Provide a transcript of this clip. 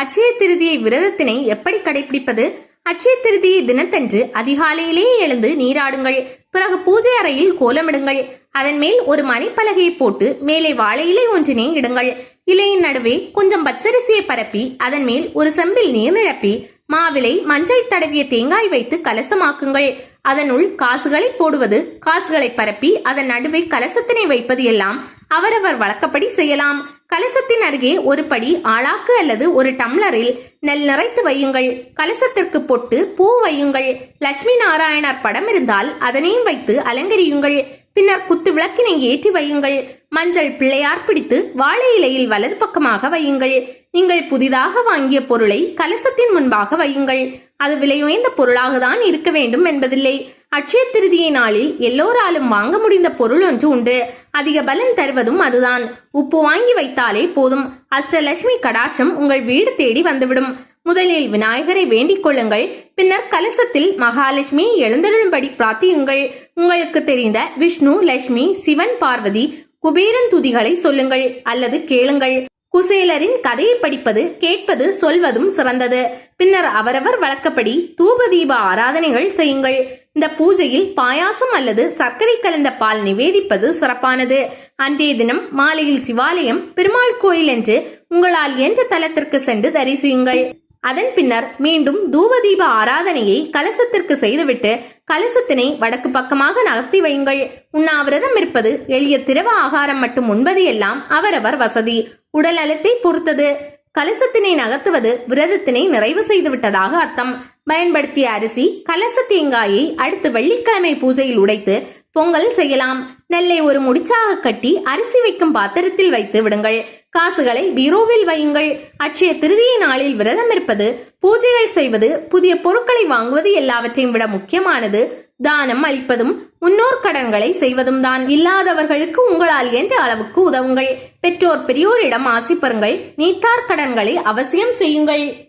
அட்சய திருதியை விரதத்தினை எப்படி கடைபிடிப்பது? அட்சய திருதியை தினத்தன்று அதிகாலையிலேயே எழுந்து நீராடுங்கள். பிறகு பூஜை அறையில் கோலமிடுங்கள். அதன் மேல் ஒரு மணிப்பலகையை போட்டு மேலே வாழை இலை ஒன்றினை இடுங்கள். இலையின் நடுவே கொஞ்சம் பச்சரிசியை பரப்பி அதன் மேல் ஒரு செம்பில் நீர் நிரப்பி மாவிலை மஞ்சள் தடவிய தேங்காய் வைத்து கலசமாக்குங்கள். அதனுள் காசுகளை போடுவது, காசுகளை பரப்பி அதன் நடுவே கலசத்தினை வைப்பது எல்லாம் அவரவர் வழக்கப்படி செய்யலாம். கலசத்தின் அருகே ஒரு படி ஆளாக்கு அல்லது ஒரு டம்ளரில் நெல் நிறைத்து வையுங்கள். கலசத்திற்கு பொட்டு பூ வையுங்கள். லட்சுமி நாராயணர் படம் இருந்தால் அதனையும் வைத்து அலங்கரியுங்கள். பின்னர் குத்து விளக்கினை ஏற்றி வையுங்கள். மஞ்சள் பிள்ளையார் பிடித்து வாழை இலையில் வலது பக்கமாக வையுங்கள். நீங்கள் புதிதாக வாங்கிய பொருளை கலசத்தின் முன்பாக வையுங்கள். அது விலையுயர்ந்த பொருளாக தான் இருக்க வேண்டும் என்பதில்லை. அட்சய திருதியை நாளில் எல்லோராலும் வாங்க முடிந்த பொருள் ஒன்று உண்டு. அதிக பலன் தருவதும் அதுதான். உப்பு வாங்கி வைத்தாலே போதும், அஷ்டலட்சுமி கடாட்சம் உங்கள் வீடு தேடி வந்துவிடும். முதலில் விநாயகரை வேண்டிக் கொள்ளுங்கள். பின்னர் கலசத்தில் மகாலட்சுமி எழுந்தருளும்படி பிரார்த்தியுங்கள். உங்களுக்கு தெரிந்த விஷ்ணு, லட்சுமி, சிவன், பார்வதி, குபேரன் துதிகளை சொல்லுங்கள் அல்லது கேளுங்கள். குசேலரின் கதையை படிப்பது, கேட்பது, சொல்வதும் சிறந்தது. பின்னர் அவரவர் வழக்கப்படி தூப தீப ஆராதனைகள் செய்யுங்கள். இந்த பூஜையில் பாயாசம் அல்லது சர்க்கரை கலந்த பால் நிவேதிப்பது சிறப்பானது. அன்றைய தினம் மாலையில் சிவாலயம், பெருமாள் கோயில் என்று உங்களால் என்ற தலத்திற்கு சென்று தரிசியுங்கள். அதன் பின்னர் மீண்டும் தூபதீப ஆராதனையை கலசத்திற்கு செய்துவிட்டு கலசத்தினை வடக்கு பக்கமாக நகர்த்தி வையுங்கள். உண்ணாவிரதம் இருப்பது, எளிய திரவ ஆகாரம் மட்டும் உண்பது எல்லாம் அவரவர் வசதி, உடல் நலத்தை பொறுத்தது. கலசத்தினை நகர்த்துவது விரதத்தினை நிறைவு செய்து விட்டதாக அர்த்தம். பயன்படுத்திய அரிசி, கலச தேங்காயை அடுத்து வெள்ளிக்கிழமை பூஜையில் உடைத்து பொங்கல் செய்யலாம். நெல்லை ஒரு முடிச்சாக கட்டி அரிசி வைக்கும் பாத்திரத்தில் வைத்து விடுங்கள். காசுகளை பீரோவில் வையுங்கள். அட்சய திருதியை நாளில் விரதம் இருப்பது, பூஜைகள் செய்வது, புதிய பொருட்களை வாங்குவது எல்லாவற்றையும் விட முக்கியமானது தானம் அளிப்பதும் முன்னோர் கடன்களை செய்வதும் தான். இல்லாதவர்களுக்கு உங்களால் என்ற அளவுக்கு உதவுங்கள். பெற்றோர் பெரியோரிடம் ஆசி பெறுங்கள். நீத்தார் கடன்களை அவசியம் செய்யுங்கள்.